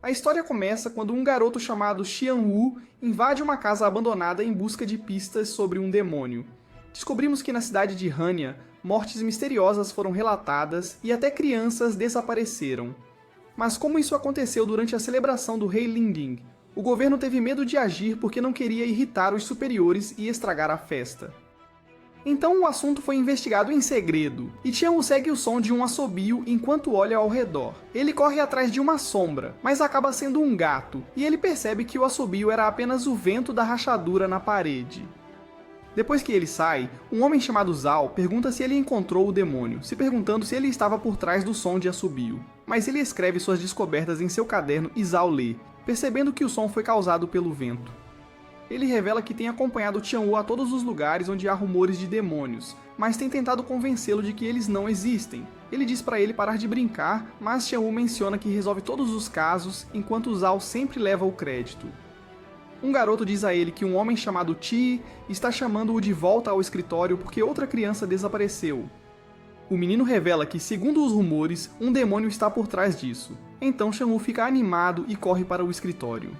A história começa quando um garoto chamado Xianwu invade uma casa abandonada em busca de pistas sobre um demônio. Descobrimos que na cidade de Hanya, mortes misteriosas foram relatadas e até crianças desapareceram. Mas como isso aconteceu durante a celebração do rei Linding, o governo teve medo de agir porque não queria irritar os superiores e estragar a festa. Então o assunto foi investigado em segredo, e Xianwu segue o som de um assobio enquanto olha ao redor. Ele corre atrás de uma sombra, mas acaba sendo um gato, e ele percebe que o assobio era apenas o vento da rachadura na parede. Depois que ele sai, um homem chamado Zhao pergunta se ele encontrou o demônio, se perguntando se ele estava por trás do som de assobio. Mas ele escreve suas descobertas em seu caderno e Zhao lê, percebendo que o som foi causado pelo vento. Ele revela que tem acompanhado Xianwu a todos os lugares onde há rumores de demônios, mas tem tentado convencê-lo de que eles não existem. Ele diz para ele parar de brincar, mas Xianwu menciona que resolve todos os casos, enquanto Zhao sempre leva o crédito. Um garoto diz a ele que um homem chamado Ti está chamando-o de volta ao escritório porque outra criança desapareceu. O menino revela que, segundo os rumores, um demônio está por trás disso. Então Xianwu fica animado e corre para o escritório.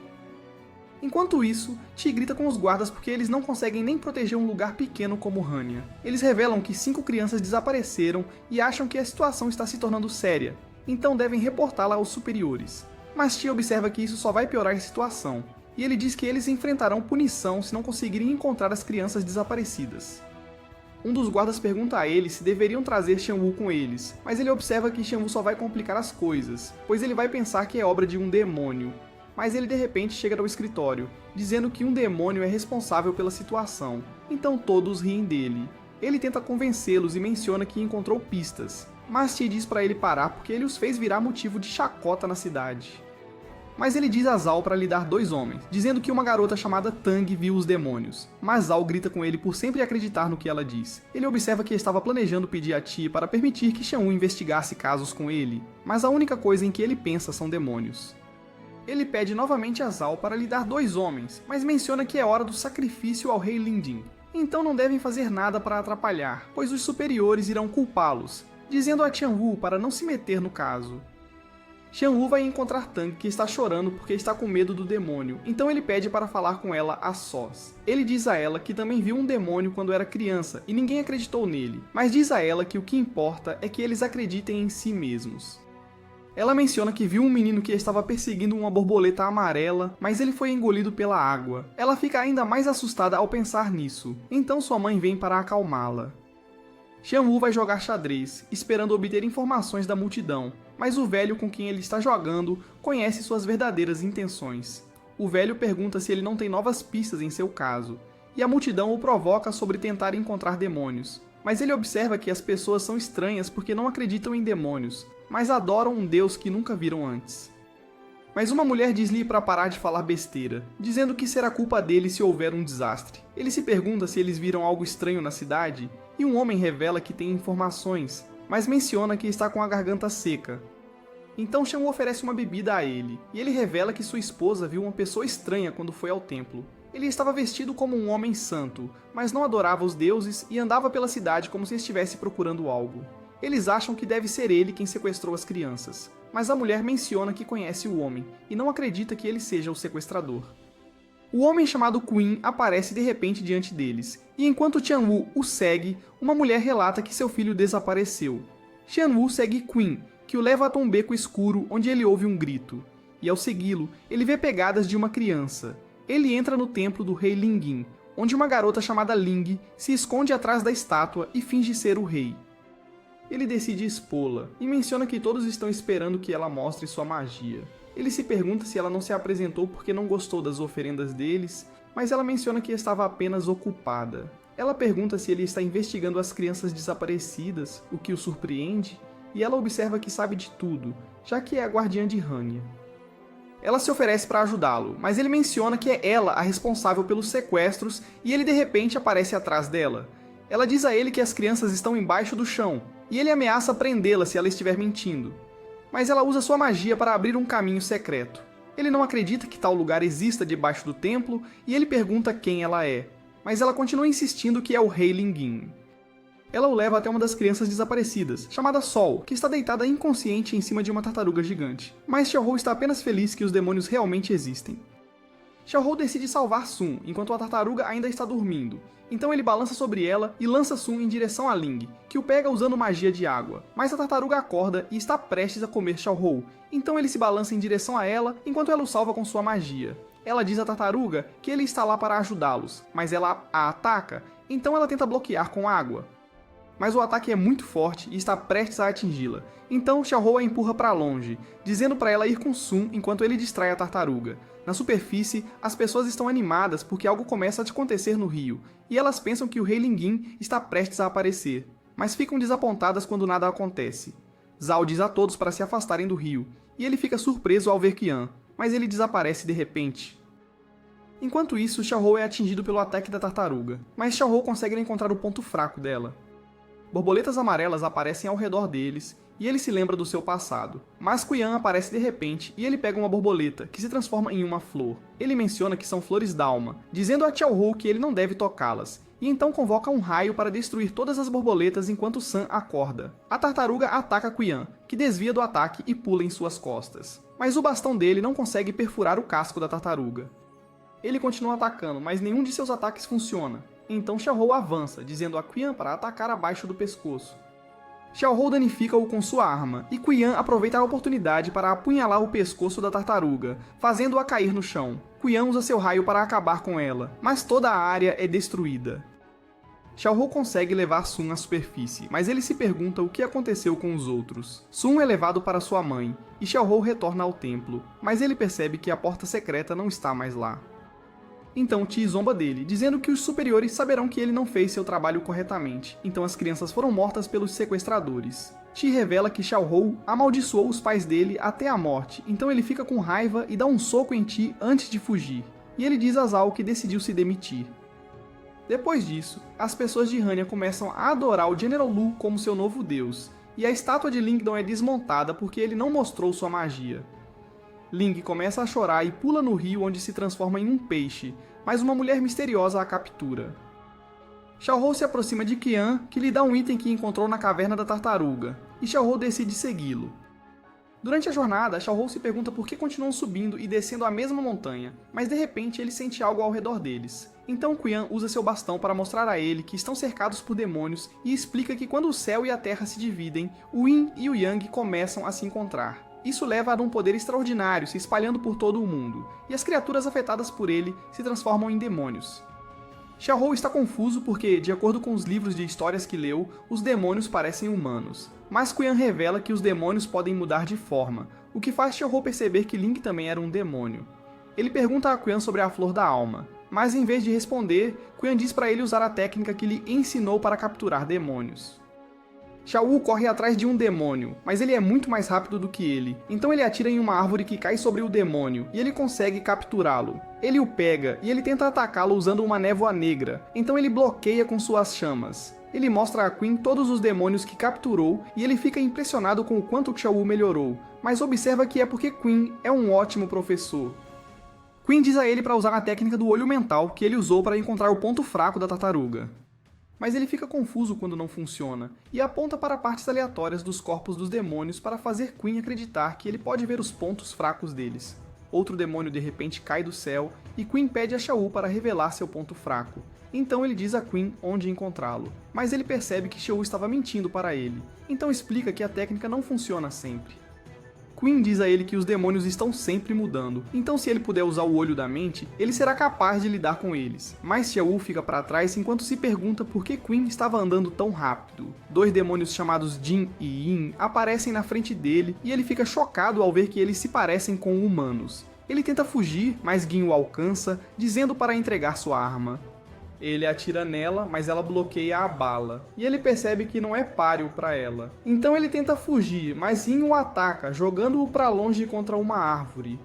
Enquanto isso, Ti grita com os guardas porque eles não conseguem nem proteger um lugar pequeno como Hanya. Eles revelam que 5 crianças desapareceram e acham que a situação está se tornando séria, então devem reportá-la aos superiores. Mas Ti observa que isso só vai piorar a situação, e ele diz que eles enfrentarão punição se não conseguirem encontrar as crianças desaparecidas. Um dos guardas pergunta a ele se deveriam trazer Xianwu com eles, mas ele observa que Xianwu só vai complicar as coisas, pois ele vai pensar que é obra de um demônio. Mas ele de repente chega ao escritório, dizendo que um demônio é responsável pela situação, então todos riem dele. Ele tenta convencê-los e menciona que encontrou pistas, mas Ti diz para ele parar porque ele os fez virar motivo de chacota na cidade. Mas ele diz a Zhao para lhe dar 2 homens, dizendo que uma garota chamada Tang viu os demônios, mas Zhao grita com ele por sempre acreditar no que ela diz. Ele observa que estava planejando pedir a Ti para permitir que Xianwu investigasse casos com ele, mas a única coisa em que ele pensa são demônios. Ele pede novamente a Zhao para lhe dar 2 homens, mas menciona que é hora do sacrifício ao rei Linding. Então não devem fazer nada para atrapalhar, pois os superiores irão culpá-los, dizendo a Xianwu para não se meter no caso. Xianwu vai encontrar Tang, que está chorando porque está com medo do demônio, então ele pede para falar com ela a sós. Ele diz a ela que também viu um demônio quando era criança e ninguém acreditou nele, mas diz a ela que o que importa é que eles acreditem em si mesmos. Ela menciona que viu um menino que estava perseguindo uma borboleta amarela, mas ele foi engolido pela água. Ela fica ainda mais assustada ao pensar nisso, então sua mãe vem para acalmá-la. Xianwu vai jogar xadrez, esperando obter informações da multidão, mas o velho com quem ele está jogando conhece suas verdadeiras intenções. O velho pergunta se ele não tem novas pistas em seu caso, e a multidão o provoca sobre tentar encontrar demônios. Mas ele observa que as pessoas são estranhas porque não acreditam em demônios, mas adoram um deus que nunca viram antes. Mas uma mulher diz-lhe para parar de falar besteira, dizendo que será culpa dele se houver um desastre. Ele se pergunta se eles viram algo estranho na cidade, e um homem revela que tem informações, mas menciona que está com a garganta seca. Então Xianwu oferece uma bebida a ele, e ele revela que sua esposa viu uma pessoa estranha quando foi ao templo. Ele estava vestido como um homem santo, mas não adorava os deuses e andava pela cidade como se estivesse procurando algo. Eles acham que deve ser ele quem sequestrou as crianças, mas a mulher menciona que conhece o homem e não acredita que ele seja o sequestrador. O homem chamado Queen aparece de repente diante deles, e enquanto Xianwu o segue, uma mulher relata que seu filho desapareceu. Xianwu segue Queen, que o leva até um beco escuro onde ele ouve um grito, e ao segui-lo, ele vê pegadas de uma criança. Ele entra no templo do rei Lingyin, onde uma garota chamada Ling se esconde atrás da estátua e finge ser o rei. Ele decide expô-la, e menciona que todos estão esperando que ela mostre sua magia. Ele se pergunta se ela não se apresentou porque não gostou das oferendas deles, mas ela menciona que estava apenas ocupada. Ela pergunta se ele está investigando as crianças desaparecidas, o que o surpreende, e ela observa que sabe de tudo, já que é a guardiã de Hanya. Ela se oferece para ajudá-lo, mas ele menciona que é ela a responsável pelos sequestros e ele de repente aparece atrás dela. Ela diz a ele que as crianças estão embaixo do chão, e ele ameaça prendê-la se ela estiver mentindo. Mas ela usa sua magia para abrir um caminho secreto. Ele não acredita que tal lugar exista debaixo do templo e ele pergunta quem ela é, mas ela continua insistindo que é o rei Lingyin. ela o leva até uma das crianças desaparecidas, chamada Sol, que está deitada inconsciente em cima de uma tartaruga gigante. Mas Xiaohou está apenas feliz que os demônios realmente existem. Xiaohou decide salvar Sun, enquanto a tartaruga ainda está dormindo. Então ele balança sobre ela e lança Sun em direção a Ling, que o pega usando magia de água. Mas a tartaruga acorda e está prestes a comer Xiaohou. Então ele se balança em direção a ela, enquanto ela o salva com sua magia. Ela diz à tartaruga que ele está lá para ajudá-los, mas ela a ataca, então ela tenta bloquear com água. Mas o ataque é muito forte e está prestes a atingi-la. Então Xiaohou a empurra para longe, dizendo para ela ir com Sun enquanto ele distrai a tartaruga. Na superfície, as pessoas estão animadas porque algo começa a acontecer no rio, e elas pensam que o rei Linguin está prestes a aparecer, mas ficam desapontadas quando nada acontece. Zhao diz a todos para se afastarem do rio, e ele fica surpreso ao ver Qian, mas ele desaparece de repente. Enquanto isso, Xiaohou é atingido pelo ataque da tartaruga, mas Xiaohou consegue encontrar o ponto fraco dela. Borboletas amarelas aparecem ao redor deles, e ele se lembra do seu passado. Mas Qian aparece de repente e ele pega uma borboleta, que se transforma em uma flor. Ele menciona que são flores d'alma, dizendo a Xiaohou que ele não deve tocá-las, e então convoca um raio para destruir todas as borboletas enquanto Sun acorda. A tartaruga ataca Qian, que desvia do ataque e pula em suas costas. Mas o bastão dele não consegue perfurar o casco da tartaruga. Ele continua atacando, mas nenhum de seus ataques funciona. Então Xiaohou avança, dizendo a Qian para atacar abaixo do pescoço. Xiaohou danifica-o com sua arma, e Qian aproveita a oportunidade para apunhalar o pescoço da tartaruga, fazendo-a cair no chão. Qian usa seu raio para acabar com ela, mas toda a área é destruída. Xiaohou consegue levar Sun à superfície, mas ele se pergunta o que aconteceu com os outros. Sun é levado para sua mãe, e Xiaohou retorna ao templo, mas ele percebe que a porta secreta não está mais lá. Então Ti zomba dele, dizendo que os superiores saberão que ele não fez seu trabalho corretamente, então as crianças foram mortas pelos sequestradores. Ti revela que Xiaohou amaldiçoou os pais dele até a morte, então ele fica com raiva e dá um soco em Ti antes de fugir, e ele diz a Zhao que decidiu se demitir. Depois disso, as pessoas de Hanya começam a adorar o General Lu como seu novo deus, e a estátua de Lingdong é desmontada porque ele não mostrou sua magia. Ling começa a chorar e pula no rio onde se transforma em um peixe, mas uma mulher misteriosa a captura. Xiaohou se aproxima de Qian, que lhe dá um item que encontrou na caverna da tartaruga, e Xiaohou decide segui-lo. Durante a jornada, Xiaohou se pergunta por que continuam subindo e descendo a mesma montanha, mas de repente ele sente algo ao redor deles. Então Qian usa seu bastão para mostrar a ele que estão cercados por demônios e explica que quando o céu e a terra se dividem, o Yin e o Yang começam a se encontrar. Isso leva a um poder extraordinário se espalhando por todo o mundo, e as criaturas afetadas por ele se transformam em demônios. Xiaohou está confuso porque, de acordo com os livros de histórias que leu, os demônios parecem humanos. Mas Qian revela que os demônios podem mudar de forma, o que faz Xiaohou perceber que Ling também era um demônio. Ele pergunta a Qian sobre a Flor da Alma, mas em vez de responder, Qian diz para ele usar a técnica que lhe ensinou para capturar demônios. Xiaowu corre atrás de um demônio, mas ele é muito mais rápido do que ele, então ele atira em uma árvore que cai sobre o demônio, e ele consegue capturá-lo. Ele o pega, e ele tenta atacá-lo usando uma névoa negra, então ele bloqueia com suas chamas. Ele mostra a Queen todos os demônios que capturou, e ele fica impressionado com o quanto Xiaowu melhorou, mas observa que é porque Queen é um ótimo professor. Queen diz a ele para usar a técnica do olho mental que ele usou para encontrar o ponto fraco da tartaruga. Mas ele fica confuso quando não funciona, e aponta para partes aleatórias dos corpos dos demônios para fazer Queen acreditar que ele pode ver os pontos fracos deles. Outro demônio de repente cai do céu, e Queen pede a Xiaowu para revelar seu ponto fraco. Então ele diz a Queen onde encontrá-lo, mas ele percebe que Xiaowu estava mentindo para ele, então explica que a técnica não funciona sempre. Queen diz a ele que os demônios estão sempre mudando, então se ele puder usar o olho da mente, ele será capaz de lidar com eles. Mas Xiaowu fica para trás enquanto se pergunta por que Queen estava andando tão rápido. Dois demônios chamados Jin e Yin aparecem na frente dele e ele fica chocado ao ver que eles se parecem com humanos. Ele tenta fugir, mas Jin o alcança, dizendo para entregar sua arma. Ele atira nela, mas ela bloqueia a bala, e ele percebe que não é páreo para ela. Então ele tenta fugir, mas Yin o ataca, jogando-o para longe contra uma árvore.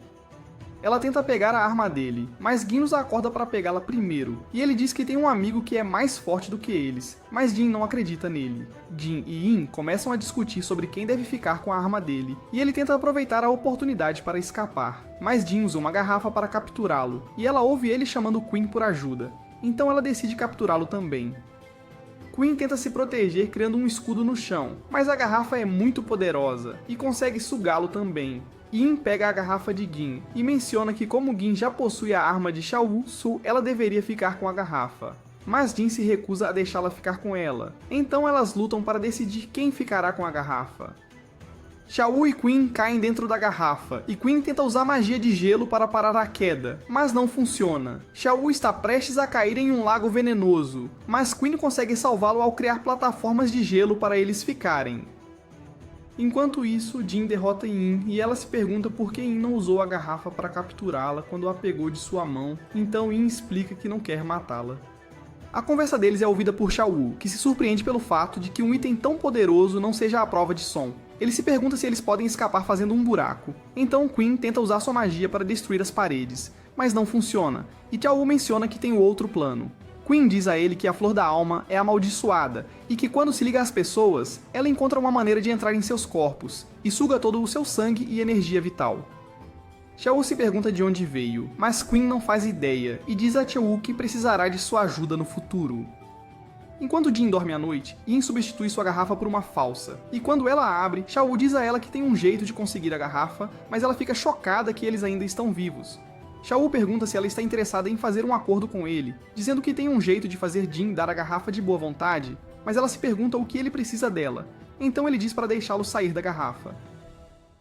Ela tenta pegar a arma dele, mas Jin os acorda para pegá-la primeiro, e ele diz que tem um amigo que é mais forte do que eles, mas Jin não acredita nele. Jin e Yin começam a discutir sobre quem deve ficar com a arma dele, e ele tenta aproveitar a oportunidade para escapar, mas Jin usa uma garrafa para capturá-lo, e ela ouve ele chamando Queen por ajuda. Então ela decide capturá-lo também. Queen tenta se proteger criando um escudo no chão, mas a garrafa é muito poderosa e consegue sugá-lo também. Yin pega a garrafa de Gin e menciona que como Gin já possui a arma de Xiao Su, ela deveria ficar com a garrafa. Mas Jin se recusa a deixá-la ficar com ela, então elas lutam para decidir quem ficará com a garrafa. Xiao e Queen caem dentro da garrafa, e Queen tenta usar magia de gelo para parar a queda, mas não funciona. Xiao está prestes a cair em um lago venenoso, mas Queen consegue salvá-lo ao criar plataformas de gelo para eles ficarem. Enquanto isso, Jin derrota Yin e ela se pergunta por que Yin não usou a garrafa para capturá-la quando a pegou de sua mão, então Yin explica que não quer matá-la. A conversa deles é ouvida por Xiao, que se surpreende pelo fato de que um item tão poderoso não seja à prova de som. Ele se pergunta se eles podem escapar fazendo um buraco. Então Queen tenta usar sua magia para destruir as paredes, mas não funciona, e Xiao menciona que tem outro plano. Queen diz a ele que a Flor da Alma é amaldiçoada, e que quando se liga às pessoas, ela encontra uma maneira de entrar em seus corpos, e suga todo o seu sangue e energia vital. Xiao se pergunta de onde veio, mas Queen não faz ideia e diz a Xiao que precisará de sua ajuda no futuro. Enquanto Jin dorme à noite, Yin substitui sua garrafa por uma falsa, e quando ela a abre, Xiao diz a ela que tem um jeito de conseguir a garrafa, mas ela fica chocada que eles ainda estão vivos. Xiao pergunta se ela está interessada em fazer um acordo com ele, dizendo que tem um jeito de fazer Jin dar a garrafa de boa vontade, mas ela se pergunta o que ele precisa dela, então ele diz para deixá-lo sair da garrafa.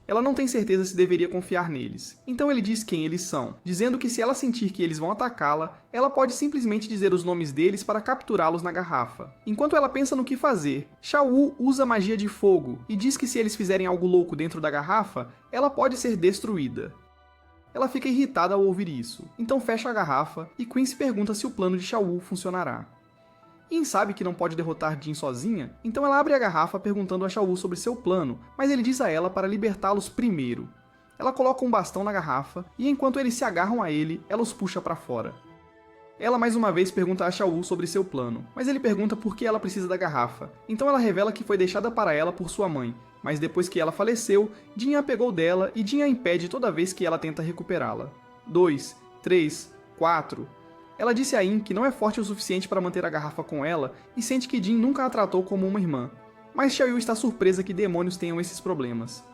Ela não tem certeza se deveria confiar neles, então ele diz quem eles são, dizendo que se ela sentir que eles vão atacá-la, ela pode simplesmente dizer os nomes deles para capturá-los na garrafa. Enquanto ela pensa no que fazer, Xiao usa magia de fogo e diz que se eles fizerem algo louco dentro da garrafa, ela pode ser destruída. Ela fica irritada ao ouvir isso, então fecha a garrafa e Queen se pergunta se o plano de Xiao funcionará. Yin sabe que não pode derrotar Jin sozinha, então ela abre a garrafa perguntando a Xiao sobre seu plano, mas ele diz a ela para libertá-los primeiro. Ela coloca um bastão na garrafa e enquanto eles se agarram a ele, ela os puxa para fora. Ela mais uma vez pergunta a Xiao sobre seu plano, mas ele pergunta por que ela precisa da garrafa, então ela revela que foi deixada para ela por sua mãe, mas depois que ela faleceu, Jin a pegou dela e Jin a impede toda vez que ela tenta recuperá-la. 2, 3, 4... Ela disse a Yin que não é forte o suficiente para manter a garrafa com ela e sente que Jin nunca a tratou como uma irmã. Mas Xiao está surpresa que demônios tenham esses problemas.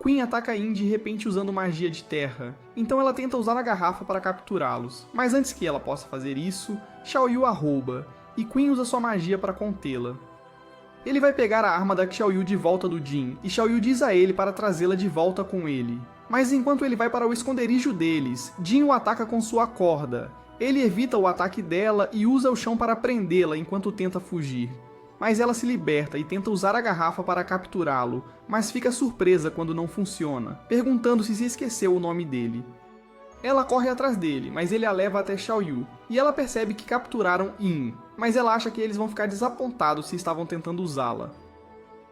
Queen ataca Yin de repente usando magia de terra, então ela tenta usar a garrafa para capturá-los. Mas antes que ela possa fazer isso, Xiao a rouba, e Queen usa sua magia para contê-la. Ele vai pegar a arma da Xiao de volta do Jin, e Xiao diz a ele para trazê-la de volta com ele. Mas enquanto ele vai para o esconderijo deles, Jin o ataca com sua corda. Ele evita o ataque dela e usa o chão para prendê-la enquanto tenta fugir. Mas ela se liberta e tenta usar a garrafa para capturá-lo, mas fica surpresa quando não funciona, perguntando-se se esqueceu o nome dele. Ela corre atrás dele, mas ele a leva até Xiao Yu, e ela percebe que capturaram Yin, mas ela acha que eles vão ficar desapontados se estavam tentando usá-la.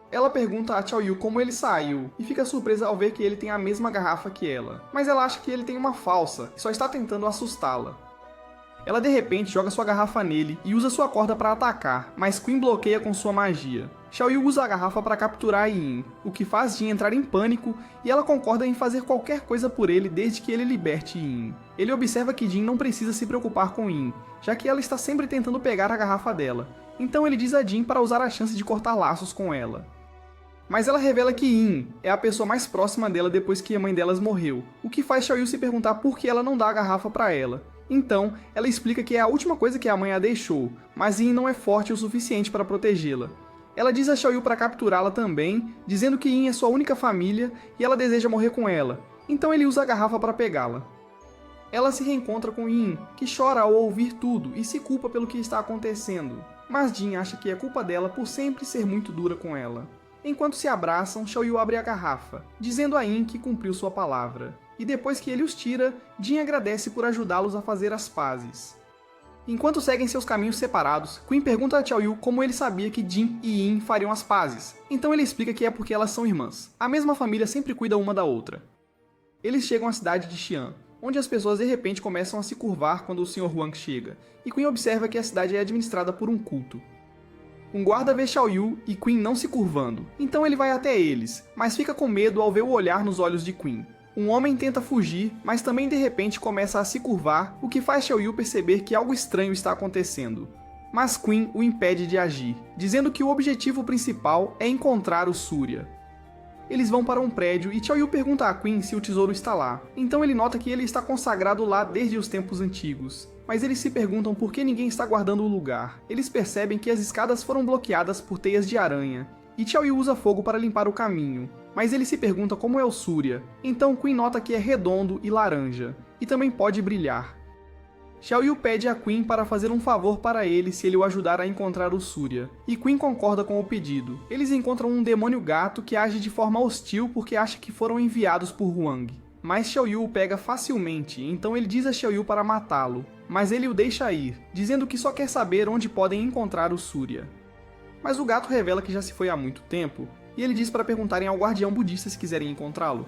Ela pergunta a Xiao Yu como ele saiu, e fica surpresa ao ver que ele tem a mesma garrafa que ela, mas ela acha que ele tem uma falsa, e só está tentando assustá-la. Ela de repente joga sua garrafa nele e usa sua corda para atacar, mas Queen bloqueia com sua magia. Xiao Yu usa a garrafa para capturar Yin, o que faz Jin entrar em pânico e ela concorda em fazer qualquer coisa por ele desde que ele liberte Yin. Ele observa que Jin não precisa se preocupar com Yin, já que ela está sempre tentando pegar a garrafa dela, então ele diz a Jin para usar a chance de cortar laços com ela. Mas ela revela que Yin é a pessoa mais próxima dela depois que a mãe delas morreu, o que faz Xiao Yu se perguntar por que ela não dá a garrafa para ela. Então, ela explica que é a última coisa que a mãe a deixou, mas Yin não é forte o suficiente para protegê-la. Ela diz a Xiao Yu para capturá-la também, dizendo que Yin é sua única família e ela deseja morrer com ela, então ele usa a garrafa para pegá-la. Ela se reencontra com Yin, que chora ao ouvir tudo e se culpa pelo que está acontecendo, mas Jin acha que é culpa dela por sempre ser muito dura com ela. Enquanto se abraçam, Xiao Yu abre a garrafa, dizendo a Yin que cumpriu sua palavra. E depois que ele os tira, Jin agradece por ajudá-los a fazer as pazes. Enquanto seguem seus caminhos separados, Queen pergunta a Xiao Yu como ele sabia que Jin e Yin fariam as pazes. Então ele explica que é porque elas são irmãs. A mesma família sempre cuida uma da outra. Eles chegam à cidade de Xi'an, onde as pessoas de repente começam a se curvar quando o Sr. Huang chega, e Queen observa que a cidade é administrada por um culto. Um guarda vê Xiao Yu e Queen não se curvando, então ele vai até eles, mas fica com medo ao ver o olhar nos olhos de Queen. Um homem tenta fugir, mas também de repente começa a se curvar, o que faz Xiao Yu perceber que algo estranho está acontecendo. mas Queen o impede de agir, dizendo que o objetivo principal é encontrar o Surya. Eles vão para um prédio e Xiao Yu pergunta a Queen se o tesouro está lá. Então ele nota que ele está consagrado lá desde os tempos antigos. Mas eles se perguntam por que ninguém está guardando o lugar. Eles percebem que as escadas foram bloqueadas por teias de aranha. E Xiao Yu usa fogo para limpar o caminho. Mas ele se pergunta como é o Surya. Então Queen nota que é redondo e laranja. E também pode brilhar. Xiao Yu pede a Queen para fazer um favor para ele se ele o ajudar a encontrar o Surya, e Queen concorda com o pedido. Eles encontram um demônio gato que age de forma hostil porque acha que foram enviados por Huang. Mas Xiao Yu o pega facilmente, então ele diz a Xiao Yu para matá-lo, mas ele o deixa ir, dizendo que só quer saber onde podem encontrar o Surya. Mas o gato revela que já se foi há muito tempo, e ele diz para perguntarem ao guardião budista se quiserem encontrá-lo.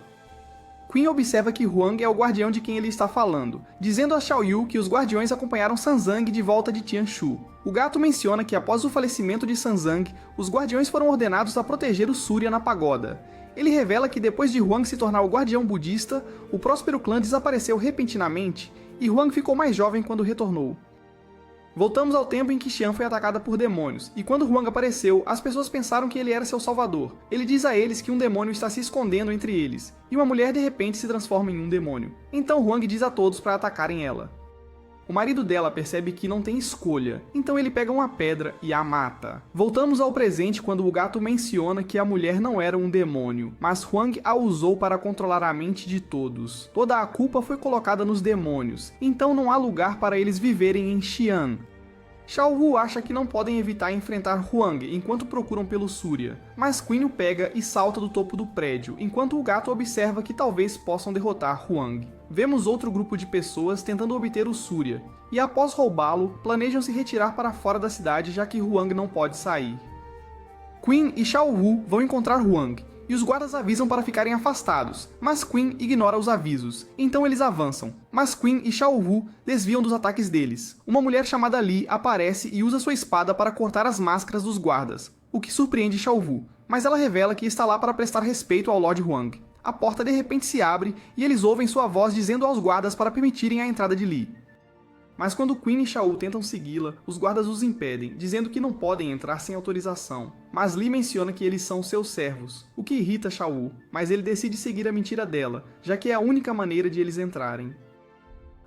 Queen observa que Huang é o guardião de quem ele está falando, dizendo a Xiao Yu que os guardiões acompanharam Sanzang de volta de Tianshu. O gato menciona que após o falecimento de Sanzang, os guardiões foram ordenados a proteger o Surya na pagoda. Ele revela que depois de Huang se tornar o guardião budista, o próspero clã desapareceu repentinamente e Huang ficou mais jovem quando retornou. Voltamos ao tempo em que Xian foi atacada por demônios, e quando Huang apareceu, as pessoas pensaram que ele era seu salvador. Ele diz a eles que um demônio está se escondendo entre eles, e uma mulher de repente se transforma em um demônio. Então Huang diz a todos para atacarem ela. O marido dela percebe que não tem escolha, então ele pega uma pedra e a mata. Voltamos ao presente quando o gato menciona que a mulher não era um demônio, mas Huang a usou para controlar a mente de todos. Toda a culpa foi colocada nos demônios, então não há lugar para eles viverem em Xi'an. Xiao Wu acha que não podem evitar enfrentar Huang enquanto procuram pelo Surya, mas Queen o pega e salta do topo do prédio, enquanto o gato observa que talvez possam derrotar Huang. Vemos outro grupo de pessoas tentando obter o Surya, e após roubá-lo, planejam se retirar para fora da cidade já que Huang não pode sair. Queen e Xiao Wu vão encontrar Huang, e os guardas avisam para ficarem afastados, mas Queen ignora os avisos, então eles avançam. Mas Queen e Xiao Wu desviam dos ataques deles. Uma mulher chamada Li aparece e usa sua espada para cortar as máscaras dos guardas, o que surpreende Xiao Wu, mas ela revela que está lá para prestar respeito ao Lord Huang. A porta de repente se abre e eles ouvem sua voz dizendo aos guardas para permitirem a entrada de Li. Mas quando Queen e Xiao Wu tentam segui-la, os guardas os impedem, dizendo que não podem entrar sem autorização. Mas Li menciona que eles são seus servos, o que irrita Xiao Wu, mas ele decide seguir a mentira dela, já que é a única maneira de eles entrarem.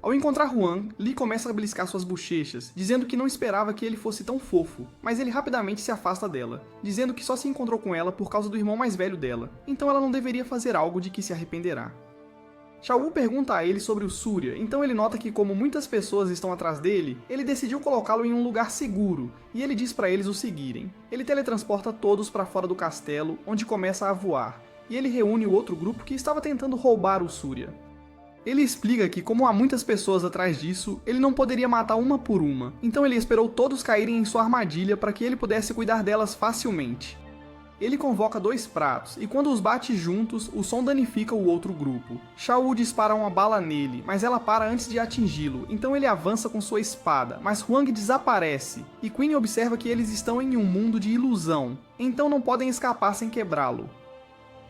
Ao encontrar Huang, Li começa a beliscar suas bochechas, dizendo que não esperava que ele fosse tão fofo, mas ele rapidamente se afasta dela, dizendo que só se encontrou com ela por causa do irmão mais velho dela, então ela não deveria fazer algo de que se arrependerá. Xiao Wu pergunta a ele sobre o Surya, então ele nota que como muitas pessoas estão atrás dele, ele decidiu colocá-lo em um lugar seguro, e ele diz para eles o seguirem. Ele teletransporta todos para fora do castelo, onde começa a voar, e ele reúne o outro grupo que estava tentando roubar o Surya. Ele explica que como há muitas pessoas atrás disso, ele não poderia matar uma por uma, então ele esperou todos caírem em sua armadilha para que ele pudesse cuidar delas facilmente. Ele convoca 2 pratos, e quando os bate juntos, o som danifica o outro grupo. Xiao Wu dispara uma bala nele, mas ela para antes de atingi-lo, então ele avança com sua espada, mas Huang desaparece, e Queen observa que eles estão em um mundo de ilusão, então não podem escapar sem quebrá-lo.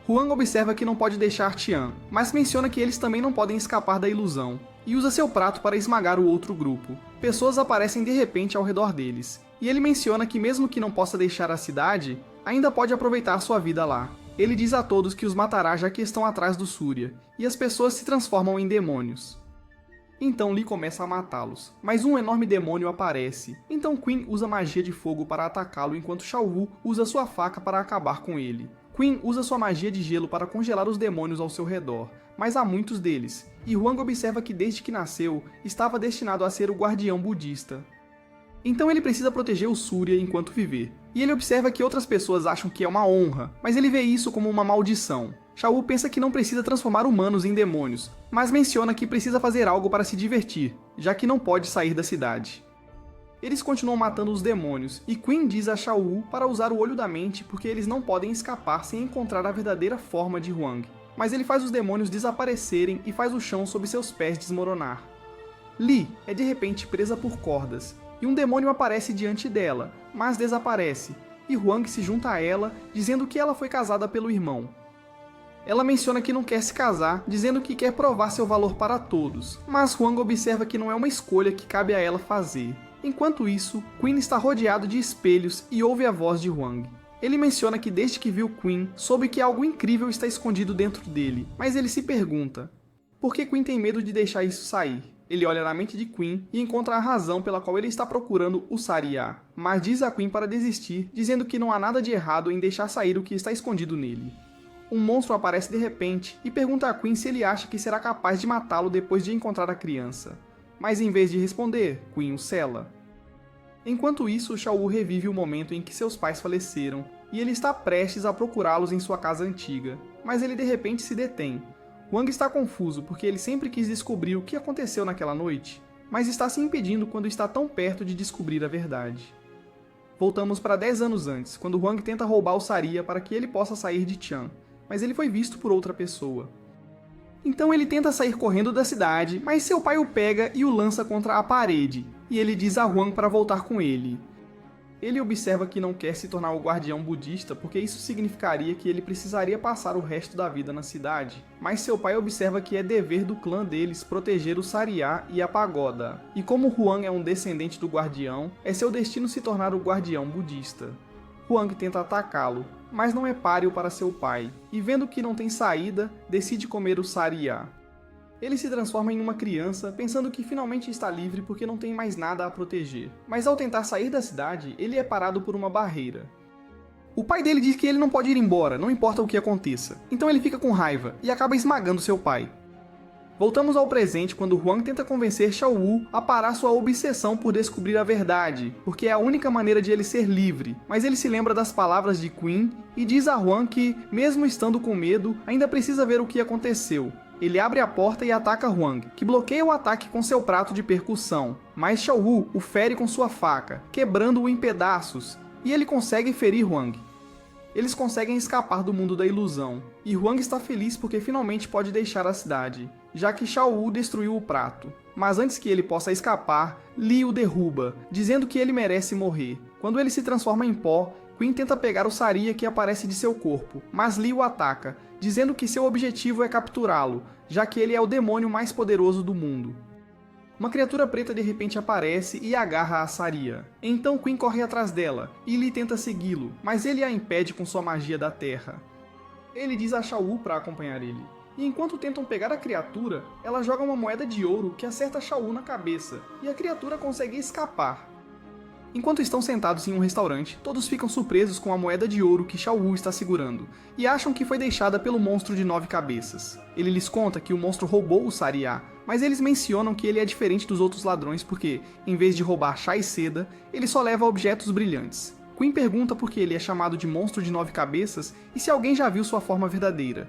Huang observa que não pode deixar Tian, mas menciona que eles também não podem escapar da ilusão, e usa seu prato para esmagar o outro grupo. Pessoas aparecem de repente ao redor deles, e ele menciona que mesmo que não possa deixar a cidade, ainda pode aproveitar sua vida lá. Ele diz a todos que os matará já que estão atrás do Surya, e as pessoas se transformam em demônios. Então Li começa a matá-los, mas um enorme demônio aparece, então Queen usa magia de fogo para atacá-lo enquanto Xiao Wu usa sua faca para acabar com ele. Queen usa sua magia de gelo para congelar os demônios ao seu redor, mas há muitos deles, e Huang observa que desde que nasceu, estava destinado a ser o guardião budista. Então ele precisa proteger o Surya enquanto viver. E ele observa que outras pessoas acham que é uma honra, mas ele vê isso como uma maldição. Xiao Wu pensa que não precisa transformar humanos em demônios, mas menciona que precisa fazer algo para se divertir, já que não pode sair da cidade. Eles continuam matando os demônios, e Queen diz a Xiao Wu para usar o olho da mente porque eles não podem escapar sem encontrar a verdadeira forma de Huang. Mas ele faz os demônios desaparecerem e faz o chão sob seus pés desmoronar. Li é de repente presa por cordas, e um demônio aparece diante dela, mas desaparece, e Huang se junta a ela, dizendo que ela foi casada pelo irmão. Ela menciona que não quer se casar, dizendo que quer provar seu valor para todos, mas Huang observa que não é uma escolha que cabe a ela fazer. Enquanto isso, Queen está rodeado de espelhos e ouve a voz de Huang. Ele menciona que desde que viu Queen, soube que algo incrível está escondido dentro dele, mas ele se pergunta: por que Queen tem medo de deixar isso sair? Ele olha na mente de Queen e encontra a razão pela qual ele está procurando o Saria, mas diz a Queen para desistir, dizendo que não há nada de errado em deixar sair o que está escondido nele. Um monstro aparece de repente e pergunta a Queen se ele acha que será capaz de matá-lo depois de encontrar a criança. Mas em vez de responder, Queen o sela. Enquanto isso, Shao Wu revive o momento em que seus pais faleceram, e ele está prestes a procurá-los em sua casa antiga, mas ele de repente se detém. Huang está confuso porque ele sempre quis descobrir o que aconteceu naquela noite, mas está se impedindo quando está tão perto de descobrir a verdade. Voltamos para 10 anos antes, quando Huang tenta roubar o Saria para que ele possa sair de Tian, mas ele foi visto por outra pessoa. Então ele tenta sair correndo da cidade, mas seu pai o pega e o lança contra a parede, e ele diz a Huang para voltar com ele. Ele observa que não quer se tornar o guardião budista porque isso significaria que ele precisaria passar o resto da vida na cidade, mas seu pai observa que é dever do clã deles proteger o Saria e a pagoda, e como Huang é um descendente do guardião, é seu destino se tornar o guardião budista. Huang tenta atacá-lo, mas não é páreo para seu pai, e vendo que não tem saída, decide comer o Saria. Ele se transforma em uma criança, pensando que finalmente está livre porque não tem mais nada a proteger. Mas ao tentar sair da cidade, ele é parado por uma barreira. O pai dele diz que ele não pode ir embora, não importa o que aconteça. Então ele fica com raiva e acaba esmagando seu pai. Voltamos ao presente quando Huang tenta convencer Shao Wu a parar sua obsessão por descobrir a verdade, porque é a única maneira de ele ser livre, mas ele se lembra das palavras de Queen e diz a Huang que, mesmo estando com medo, ainda precisa ver o que aconteceu. Ele abre a porta e ataca Huang, que bloqueia o ataque com seu prato de percussão, mas Shao Wu o fere com sua faca, quebrando-o em pedaços, e ele consegue ferir Huang. Eles conseguem escapar do mundo da ilusão, e Huang está feliz porque finalmente pode deixar a cidade, já que Shao Wu destruiu o prato. Mas antes que ele possa escapar, Li o derruba, dizendo que ele merece morrer. Quando ele se transforma em pó, Queen tenta pegar o Saria que aparece de seu corpo, mas Li o ataca, dizendo que seu objetivo é capturá-lo, já que ele é o demônio mais poderoso do mundo. Uma criatura preta de repente aparece e agarra a Saria. Então Queen corre atrás dela, e Li tenta segui-lo, mas ele a impede com sua magia da terra. Ele diz a Shao Wu para acompanhar ele, e enquanto tentam pegar a criatura, ela joga uma moeda de ouro que acerta Shao Wu na cabeça, e a criatura consegue escapar. Enquanto estão sentados em um restaurante, todos ficam surpresos com a moeda de ouro que Shao Wu está segurando, e acham que foi deixada pelo monstro de 9 cabeças. Ele lhes conta que o monstro roubou o Saria, mas eles mencionam que ele é diferente dos outros ladrões porque, em vez de roubar chá e seda, ele só leva objetos brilhantes. Queen pergunta por que ele é chamado de monstro de 9 cabeças e se alguém já viu sua forma verdadeira.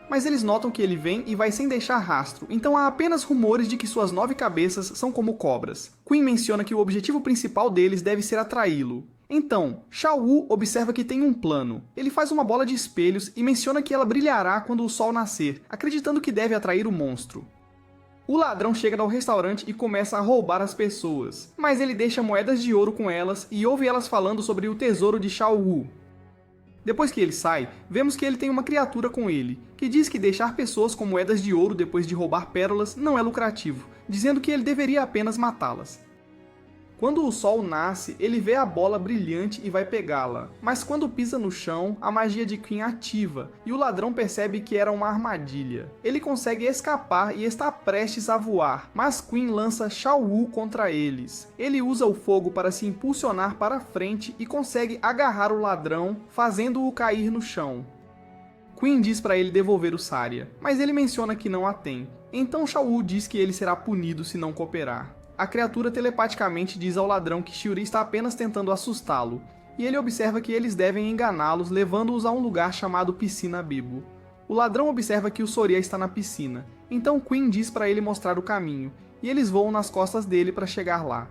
Mas eles notam que ele vem e vai sem deixar rastro, então há apenas rumores de que suas 9 cabeças são como cobras. Queen menciona que o objetivo principal deles deve ser atraí-lo. Então, Shao Wu observa que tem um plano. Ele faz uma bola de espelhos e menciona que ela brilhará quando o sol nascer, acreditando que deve atrair o monstro. O ladrão chega ao restaurante e começa a roubar as pessoas, mas ele deixa moedas de ouro com elas e ouve elas falando sobre o tesouro de Shao Wu. Depois que ele sai, vemos que ele tem uma criatura com ele, que diz que deixar pessoas com moedas de ouro depois de roubar pérolas não é lucrativo, dizendo que ele deveria apenas matá-las. Quando o sol nasce, ele vê a bola brilhante e vai pegá-la, mas quando pisa no chão, a magia de Queen ativa, e o ladrão percebe que era uma armadilha. Ele consegue escapar e está prestes a voar, mas Queen lança Shao Wu contra eles. Ele usa o fogo para se impulsionar para frente e consegue agarrar o ladrão, fazendo-o cair no chão. Queen diz para ele devolver o Saria, mas ele menciona que não a tem. Então Shao Wu diz que ele será punido se não cooperar. A criatura telepaticamente diz ao ladrão que Shuri está apenas tentando assustá-lo, e ele observa que eles devem enganá-los levando-os a um lugar chamado Piscina Bibo. O ladrão observa que o Soria está na piscina, então Queen diz para ele mostrar o caminho, e eles voam nas costas dele para chegar lá.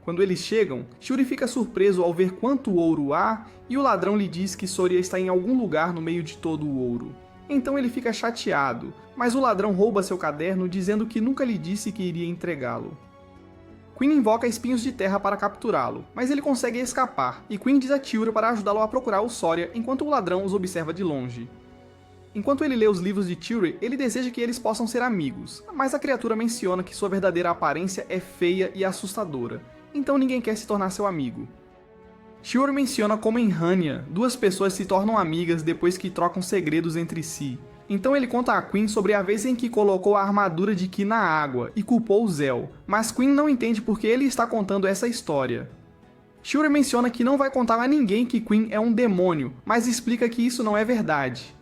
Quando eles chegam, Shuri fica surpreso ao ver quanto ouro há, e o ladrão lhe diz que Soria está em algum lugar no meio de todo o ouro. Então ele fica chateado, mas o ladrão rouba seu caderno dizendo que nunca lhe disse que iria entregá-lo. Queen invoca espinhos de terra para capturá-lo, mas ele consegue escapar, e Queen diz a Tilra para ajudá-lo a procurar o Soria enquanto o ladrão os observa de longe. Enquanto ele lê os livros de Chiuri, ele deseja que eles possam ser amigos, mas a criatura menciona que sua verdadeira aparência é feia e assustadora, então ninguém quer se tornar seu amigo. Chiuri menciona como em Hanya, duas pessoas se tornam amigas depois que trocam segredos entre si. Então ele conta a Queen sobre a vez em que colocou a armadura de Ki na água e culpou o Zel, mas Queen não entende por que ele está contando essa história. Chiuri menciona que não vai contar a ninguém que Queen é um demônio, mas explica que isso não é verdade.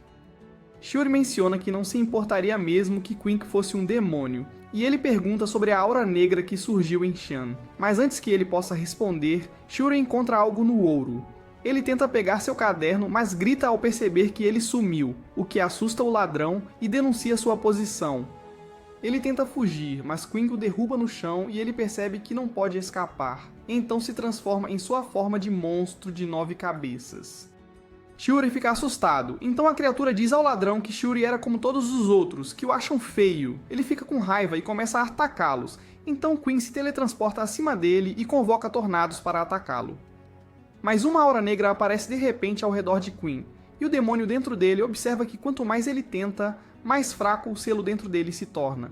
Chiuri menciona que não se importaria mesmo que Queen fosse um demônio, e ele pergunta sobre a aura negra que surgiu em Shan. Mas antes que ele possa responder, Chiuri encontra algo no ouro. Ele tenta pegar seu caderno, mas grita ao perceber que ele sumiu, o que assusta o ladrão e denuncia sua posição. Ele tenta fugir, mas Queen o derruba no chão e ele percebe que não pode escapar. Então se transforma em sua forma de monstro de 9 cabeças. Chiuri fica assustado, então a criatura diz ao ladrão que Chiuri era como todos os outros, que o acham feio. Ele fica com raiva e começa a atacá-los, então Queen se teletransporta acima dele e convoca tornados para atacá-lo. Mas uma aura negra aparece de repente ao redor de Queen, e o demônio dentro dele observa que quanto mais ele tenta, mais fraco o selo dentro dele se torna.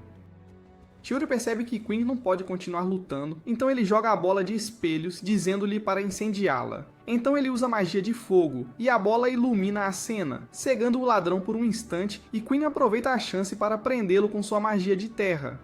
Chiuri percebe que Queen não pode continuar lutando, então ele joga a bola de espelhos, dizendo-lhe para incendiá-la. Então ele usa magia de fogo, e a bola ilumina a cena, cegando o ladrão por um instante, e Queen aproveita a chance para prendê-lo com sua magia de terra.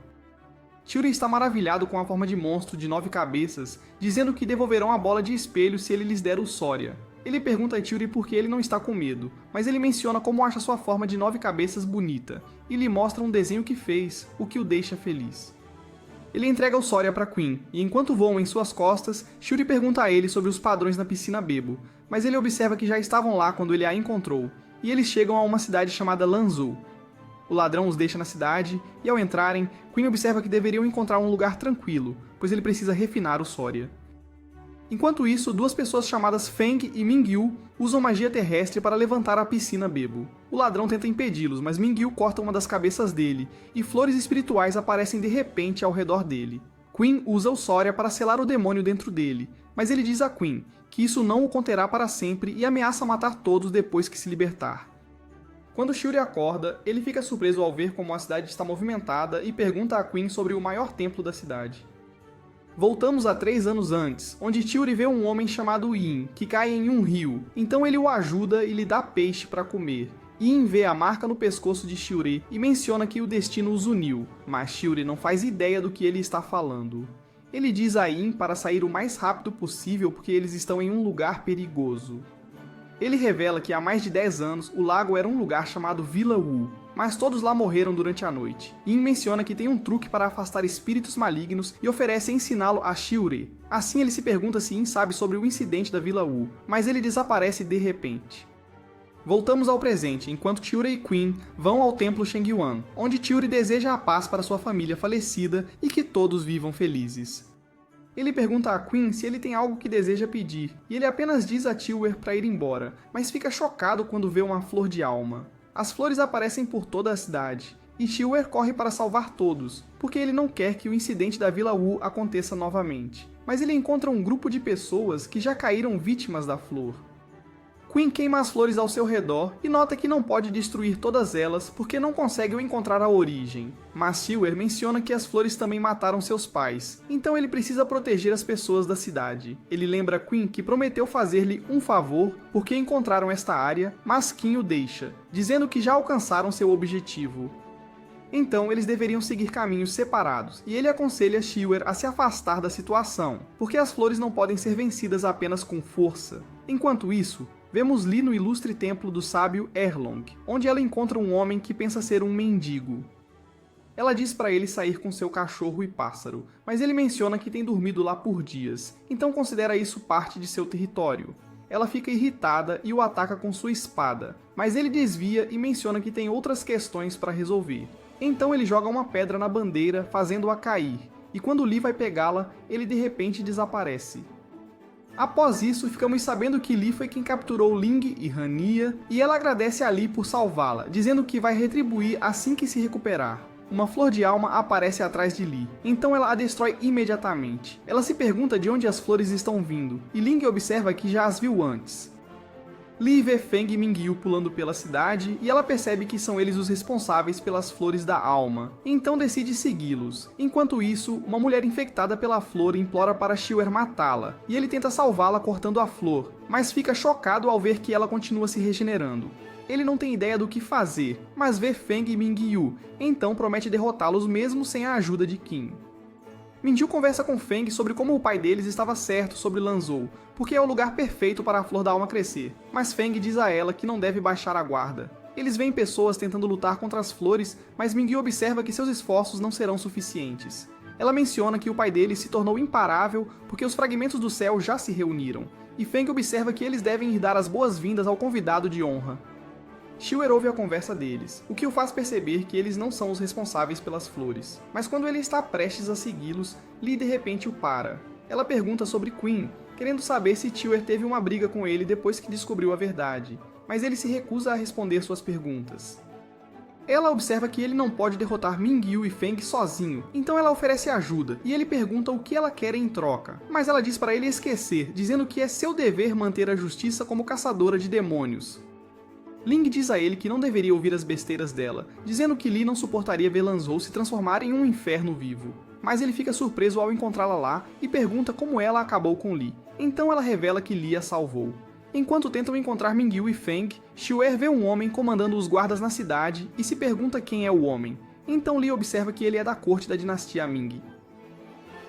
Chiuri está maravilhado com a forma de monstro de 9 cabeças, dizendo que devolverão a bola de espelho se ele lhes der o Soria. Ele pergunta a Chiuri por que ele não está com medo, mas ele menciona como acha sua forma de 9 cabeças bonita, e lhe mostra um desenho que fez, o que o deixa feliz. Ele entrega o Soria para Queen, e enquanto voam em suas costas, Chiuri pergunta a ele sobre os padrões na piscina Bebo, mas ele observa que já estavam lá quando ele a encontrou, e eles chegam a uma cidade chamada Lanzhou. O ladrão os deixa na cidade, e ao entrarem, Queen observa que deveriam encontrar um lugar tranquilo, pois ele precisa refinar o Soria. Enquanto isso, duas pessoas chamadas Feng e Mingyu usam magia terrestre para levantar a piscina Bebo. O ladrão tenta impedi-los, mas Mingyu corta uma das cabeças dele, e flores espirituais aparecem de repente ao redor dele. Queen usa o Soria para selar o demônio dentro dele, mas ele diz a Queen que isso não o conterá para sempre e ameaça matar todos depois que se libertar. Quando Chiuri acorda, ele fica surpreso ao ver como a cidade está movimentada e pergunta a Queen sobre o maior templo da cidade. Voltamos a 3 anos antes, onde Chiuri vê um homem chamado Yin, que cai em um rio, então ele o ajuda e lhe dá peixe para comer. Yin vê a marca no pescoço de Chiuri e menciona que o destino os uniu, mas Chiuri não faz ideia do que ele está falando. Ele diz a Yin para sair o mais rápido possível porque eles estão em um lugar perigoso. Ele revela que há mais de 10 anos o lago era um lugar chamado Vila Wu, mas todos lá morreram durante a noite. Yin menciona que tem um truque para afastar espíritos malignos e oferece ensiná-lo a Chiuri. Assim ele se pergunta se Yin sabe sobre o incidente da Vila Wu, mas ele desaparece de repente. Voltamos ao presente, enquanto Chiuri e Queen vão ao templo Shengyuan, onde Chiuri deseja a paz para sua família falecida e que todos vivam felizes. Ele pergunta a Queen se ele tem algo que deseja pedir, e ele apenas diz a Chiuri para ir embora, mas fica chocado quando vê uma flor de alma. As flores aparecem por toda a cidade, e Chiuri corre para salvar todos, porque ele não quer que o incidente da Vila Wu aconteça novamente. Mas ele encontra um grupo de pessoas que já caíram vítimas da flor. Queen queima as flores ao seu redor e nota que não pode destruir todas elas porque não consegue encontrar a origem. Mas Chiuri menciona que as flores também mataram seus pais, então ele precisa proteger as pessoas da cidade. Ele lembra Queen que prometeu fazer-lhe um favor porque encontraram esta área, mas Queen o deixa, dizendo que já alcançaram seu objetivo. Então eles deveriam seguir caminhos separados, e ele aconselha Chiuri a se afastar da situação, porque as flores não podem ser vencidas apenas com força. Enquanto isso, vemos Li no ilustre templo do sábio Erlong, onde ela encontra um homem que pensa ser um mendigo. Ela diz para ele sair com seu cachorro e pássaro, mas ele menciona que tem dormido lá por dias, então considera isso parte de seu território. Ela fica irritada e o ataca com sua espada, mas ele desvia e menciona que tem outras questões para resolver. Então ele joga uma pedra na bandeira, fazendo-a cair, e quando Li vai pegá-la, ele de repente desaparece. Após isso, ficamos sabendo que Li foi quem capturou Ling e Hania, e ela agradece a Li por salvá-la, dizendo que vai retribuir assim que se recuperar. Uma flor de alma aparece atrás de Li, então ela a destrói imediatamente. Ela se pergunta de onde as flores estão vindo, e Ling observa que já as viu antes. Li vê Feng e Mingyu pulando pela cidade e ela percebe que são eles os responsáveis pelas flores da alma, então decide segui-los. Enquanto isso, uma mulher infectada pela flor implora para Xiuer matá-la, e ele tenta salvá-la cortando a flor, mas fica chocado ao ver que ela continua se regenerando. Ele não tem ideia do que fazer, mas vê Feng e Mingyu, então promete derrotá-los mesmo sem a ajuda de Qin. Mingyu conversa com Feng sobre como o pai deles estava certo sobre Lanzhou, porque é o lugar perfeito para a flor da alma crescer, mas Feng diz a ela que não deve baixar a guarda. Eles veem pessoas tentando lutar contra as flores, mas Mingyu observa que seus esforços não serão suficientes. Ela menciona que o pai deles se tornou imparável porque os fragmentos do céu já se reuniram, e Feng observa que eles devem ir dar as boas-vindas ao convidado de honra. Xiuer ouve a conversa deles, o que o faz perceber que eles não são os responsáveis pelas flores. Mas quando ele está prestes a segui-los, Li de repente o para. Ela pergunta sobre Qin, querendo saber se Xiuer teve uma briga com ele depois que descobriu a verdade, mas ele se recusa a responder suas perguntas. Ela observa que ele não pode derrotar Mingyu e Feng sozinho, então ela oferece ajuda, e ele pergunta o que ela quer em troca. Mas ela diz para ele esquecer, dizendo que é seu dever manter a justiça como caçadora de demônios. Ling diz a ele que não deveria ouvir as besteiras dela, dizendo que Li não suportaria ver Lanzhou se transformar em um inferno vivo. Mas ele fica surpreso ao encontrá-la lá e pergunta como ela acabou com Li. Então ela revela que Li a salvou. Enquanto tentam encontrar Mingyu e Feng, Xiuer vê um homem comandando os guardas na cidade e se pergunta quem é o homem. Então Li observa que ele é da corte da dinastia Ming.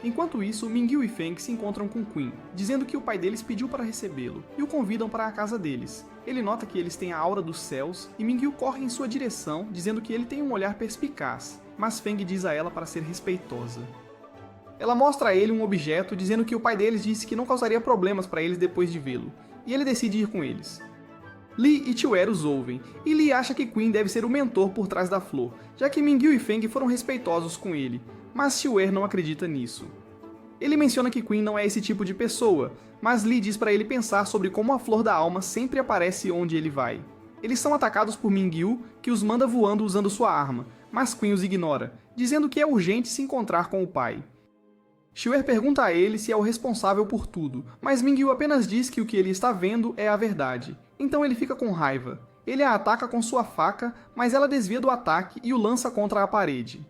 Enquanto isso, Mingyu e Feng se encontram com Qin, dizendo que o pai deles pediu para recebê-lo, e o convidam para a casa deles. Ele nota que eles têm a aura dos céus, e Mingyu corre em sua direção, dizendo que ele tem um olhar perspicaz, mas Feng diz a ela para ser respeitosa. Ela mostra a ele um objeto, dizendo que o pai deles disse que não causaria problemas para eles depois de vê-lo, e ele decide ir com eles. Li e Xiuer os ouvem, e Li acha que Qin deve ser o mentor por trás da flor, já que Mingyu e Feng foram respeitosos com ele, mas Xiuer não acredita nisso. Ele menciona que Qin não é esse tipo de pessoa, mas Li diz para ele pensar sobre como a flor da alma sempre aparece onde ele vai. Eles são atacados por Mingyu, que os manda voando usando sua arma, mas Qin os ignora, dizendo que é urgente se encontrar com o pai. Xiuer pergunta a ele se é o responsável por tudo, mas Mingyu apenas diz que o que ele está vendo é a verdade. Então ele fica com raiva. Ele a ataca com sua faca, mas ela desvia do ataque e o lança contra a parede.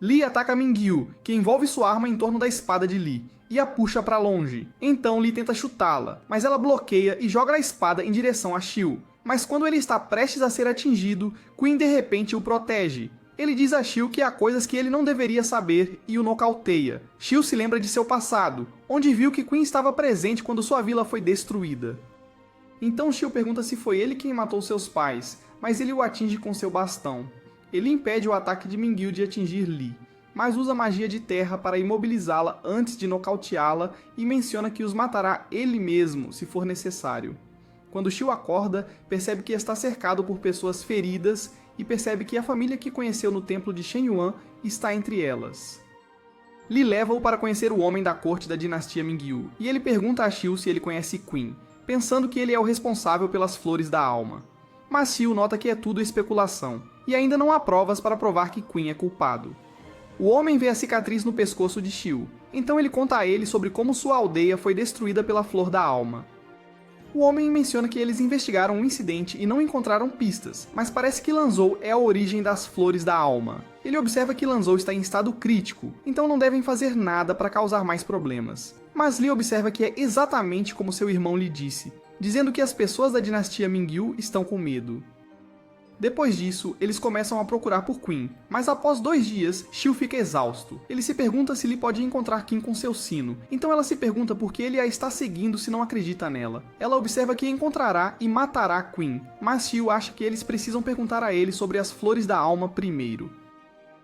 Li ataca Mingyu, que envolve sua arma em torno da espada de Li, e a puxa para longe. Então Li tenta chutá-la, mas ela bloqueia e joga a espada em direção a Xiu. Mas quando ele está prestes a ser atingido, Qin de repente o protege. Ele diz a Xiu que há coisas que ele não deveria saber e o nocauteia. Xiu se lembra de seu passado, onde viu que Qin estava presente quando sua vila foi destruída. Então Xiu pergunta se foi ele quem matou seus pais, mas ele o atinge com seu bastão. Ele impede o ataque de Mingyu de atingir Li, mas usa magia de terra para imobilizá-la antes de nocauteá-la e menciona que os matará ele mesmo, se for necessário. Quando Xiu acorda, percebe que está cercado por pessoas feridas e percebe que a família que conheceu no templo de Shenyuan está entre elas. Li leva-o para conhecer o homem da corte da dinastia Mingyu, e ele pergunta a Xiu se ele conhece Qin, pensando que ele é o responsável pelas flores da alma. Mas Xiu nota que é tudo especulação, e ainda não há provas para provar que Qin é culpado. O homem vê a cicatriz no pescoço de Xiu, então ele conta a ele sobre como sua aldeia foi destruída pela flor da alma. O homem menciona que eles investigaram um incidente e não encontraram pistas, mas parece que Lanzhou é a origem das flores da alma. Ele observa que Lanzhou está em estado crítico, então não devem fazer nada para causar mais problemas. Mas Li observa que é exatamente como seu irmão lhe disse, dizendo que as pessoas da dinastia Mingyu estão com medo. Depois disso, eles começam a procurar por Qin, mas após 2 dias, Xiu fica exausto. Ele se pergunta se Li pode encontrar Qin com seu sino, então ela se pergunta por que ele a está seguindo se não acredita nela. Ela observa que encontrará e matará Qin, mas Xiu acha que eles precisam perguntar a ele sobre as flores da alma primeiro.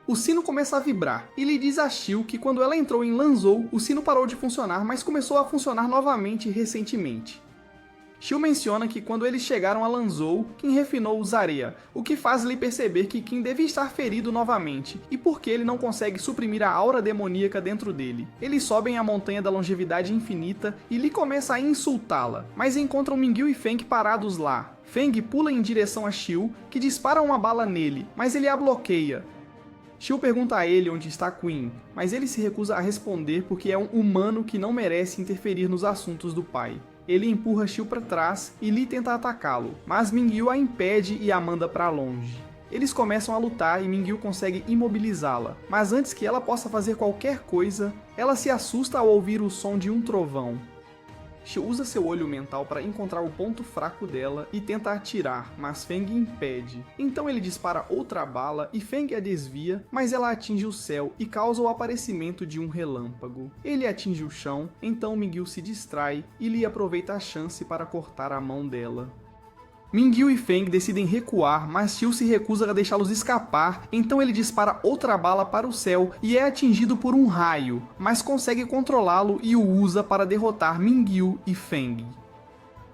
O sino começa a vibrar, e Li diz a Xiu que quando ela entrou em Lanzhou, o sino parou de funcionar, mas começou a funcionar novamente recentemente. Xiu menciona que quando eles chegaram a Lanzhou, Qin refinou o Zaria, o que faz Li perceber que Qin deve estar ferido novamente, e porque ele não consegue suprimir a aura demoníaca dentro dele. Eles sobem a montanha da longevidade infinita e Li começa a insultá-la, mas encontram Mingyu e Feng parados lá. Feng pula em direção a Xiu, que dispara uma bala nele, mas ele a bloqueia. Xiu pergunta a ele onde está Qin, mas ele se recusa a responder porque é um humano que não merece interferir nos assuntos do pai. Ele empurra Xiu para trás e Li tenta atacá-lo, mas Mingyu a impede e a manda para longe. Eles começam a lutar e Mingyu consegue imobilizá-la, mas antes que ela possa fazer qualquer coisa, ela se assusta ao ouvir o som de um trovão. Xiu usa seu olho mental para encontrar o ponto fraco dela e tenta atirar, mas Feng impede. Então ele dispara outra bala e Feng a desvia, mas ela atinge o céu e causa o aparecimento de um relâmpago. Ele atinge o chão, então Mingyu se distrai e Li aproveita a chance para cortar a mão dela. Mingyu e Feng decidem recuar, mas Xiu se recusa a deixá-los escapar, então ele dispara outra bala para o céu e é atingido por um raio, mas consegue controlá-lo e o usa para derrotar Mingyu e Feng.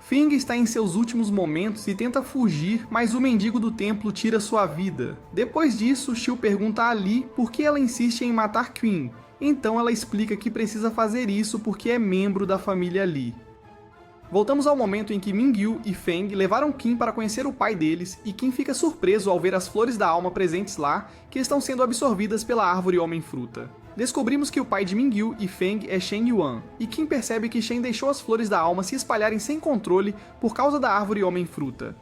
Feng está em seus últimos momentos e tenta fugir, mas o mendigo do templo tira sua vida. Depois disso, Xiu pergunta a Li por que ela insiste em matar Qin, então ela explica que precisa fazer isso porque é membro da família Li. Voltamos ao momento em que Mingyu e Feng levaram Qin para conhecer o pai deles e Qin fica surpreso ao ver as flores da alma presentes lá, que estão sendo absorvidas pela árvore Homem-Fruta. Descobrimos que o pai de Mingyu e Feng é Shen Yuan, e Qin percebe que Shen deixou as flores da alma se espalharem sem controle por causa da árvore Homem-Fruta.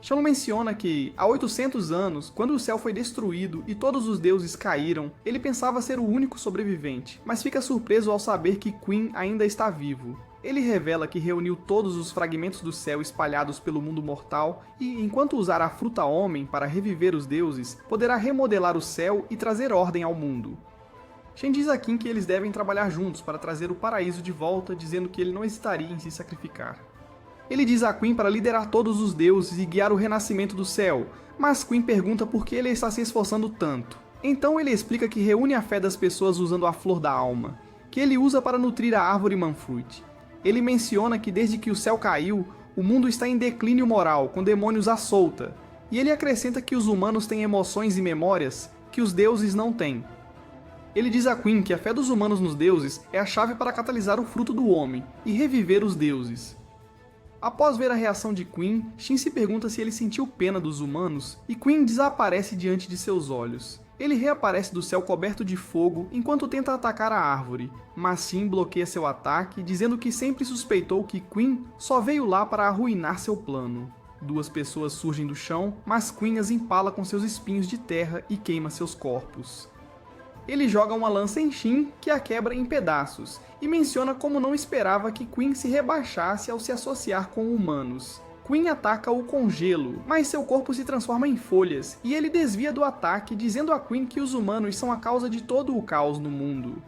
Shen menciona que, há 800 anos, quando o céu foi destruído e todos os deuses caíram, ele pensava ser o único sobrevivente, mas fica surpreso ao saber que Qin ainda está vivo. Ele revela que reuniu todos os fragmentos do céu espalhados pelo mundo mortal e, enquanto usar a fruta homem para reviver os deuses, poderá remodelar o céu e trazer ordem ao mundo. Shen diz a Qin que eles devem trabalhar juntos para trazer o paraíso de volta, dizendo que ele não hesitaria em se sacrificar. Ele diz a Qin para liderar todos os deuses e guiar o renascimento do céu, mas Qin pergunta por que ele está se esforçando tanto. Então ele explica que reúne a fé das pessoas usando a flor da alma, que ele usa para nutrir a árvore Manfruit. Ele menciona que desde que o céu caiu, o mundo está em declínio moral, com demônios à solta, e ele acrescenta que os humanos têm emoções e memórias que os deuses não têm. Ele diz a Qin que a fé dos humanos nos deuses é a chave para catalisar o fruto do homem e reviver os deuses. Após ver a reação de Qin, Shin se pergunta se ele sentiu pena dos humanos, e Qin desaparece diante de seus olhos. Ele reaparece do céu coberto de fogo enquanto tenta atacar a árvore, mas Shin bloqueia seu ataque, dizendo que sempre suspeitou que Qin só veio lá para arruinar seu plano. Duas pessoas surgem do chão, mas Qin as empala com seus espinhos de terra e queima seus corpos. Ele joga uma lança em Shin, que a quebra em pedaços, e menciona como não esperava que Qin se rebaixasse ao se associar com humanos. Qin ataca-o com gelo, mas seu corpo se transforma em folhas, e ele desvia do ataque, dizendo a Qin que os humanos são a causa de todo o caos no mundo.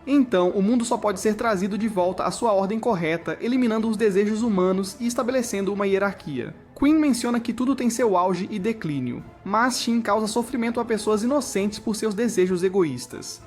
Então, o mundo só pode ser trazido de volta à sua ordem correta, eliminando os desejos humanos e estabelecendo uma hierarquia. Qin menciona que tudo tem seu auge e declínio, mas Shin causa sofrimento a pessoas inocentes por seus desejos egoístas.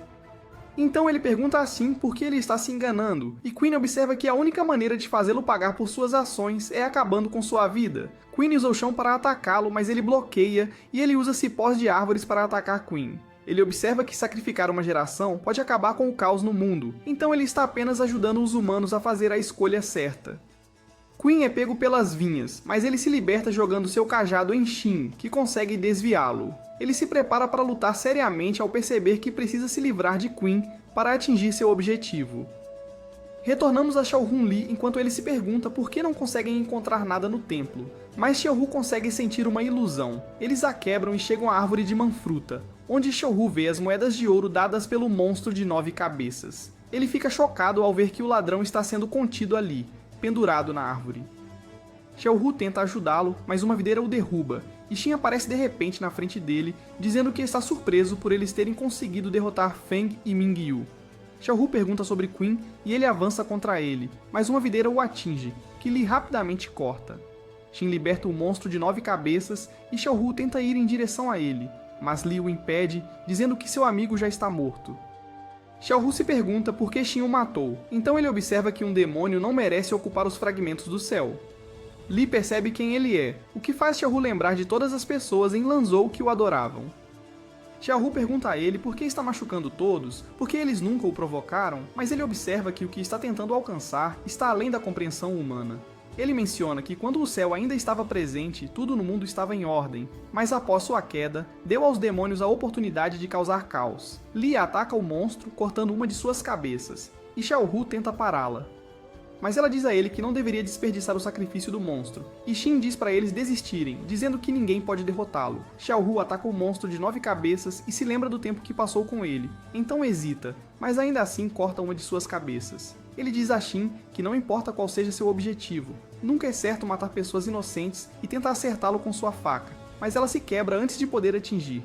Então ele pergunta a Shin por que ele está se enganando, e Qin observa que a única maneira de fazê-lo pagar por suas ações é acabando com sua vida. Qin usa o chão para atacá-lo, mas ele bloqueia, e ele usa cipós de árvores para atacar Qin. Ele observa que sacrificar uma geração pode acabar com o caos no mundo, então ele está apenas ajudando os humanos a fazer a escolha certa. Qin é pego pelas vinhas, mas ele se liberta jogando seu cajado em Shin, que consegue desviá-lo. Ele se prepara para lutar seriamente ao perceber que precisa se livrar de Qin para atingir seu objetivo. Retornamos a Xiaohun Li enquanto ele se pergunta por que não conseguem encontrar nada no templo, mas Xiaohu consegue sentir uma ilusão. Eles a quebram e chegam à árvore de Manfruta, onde Xiaohu vê as moedas de ouro dadas pelo monstro de 9 cabeças. Ele fica chocado ao ver que o ladrão está sendo contido ali, pendurado na árvore. Xiaohu tenta ajudá-lo, mas uma videira o derruba, e Shin aparece de repente na frente dele, dizendo que está surpreso por eles terem conseguido derrotar Feng e Mingyu. Xiaohu pergunta sobre Qin e ele avança contra ele, mas uma videira o atinge, que Li rapidamente corta. Shin liberta o monstro de 9 cabeças e Xiaohu tenta ir em direção a ele, mas Li o impede, dizendo que seu amigo já está morto. Xiaohu se pergunta por que Shin o matou, então ele observa que um demônio não merece ocupar os fragmentos do céu. Li percebe quem ele é, o que faz Xiaohu lembrar de todas as pessoas em Lanzhou que o adoravam. Xiaohu pergunta a ele por que está machucando todos, porque eles nunca o provocaram, mas ele observa que o que está tentando alcançar está além da compreensão humana. Ele menciona que quando o céu ainda estava presente, tudo no mundo estava em ordem, mas após sua queda, deu aos demônios a oportunidade de causar caos. Li ataca o monstro, cortando uma de suas cabeças, e Xiaohu tenta pará-la. mas ela diz a ele que não deveria desperdiçar o sacrifício do monstro. E Shin diz para eles desistirem, dizendo que ninguém pode derrotá-lo. Xiaohu ataca o monstro de 9 cabeças e se lembra do tempo que passou com ele. Então hesita, mas ainda assim corta uma de suas cabeças. Ele diz a Shin que não importa qual seja seu objetivo, nunca é certo matar pessoas inocentes e tenta acertá-lo com sua faca, mas ela se quebra antes de poder atingir.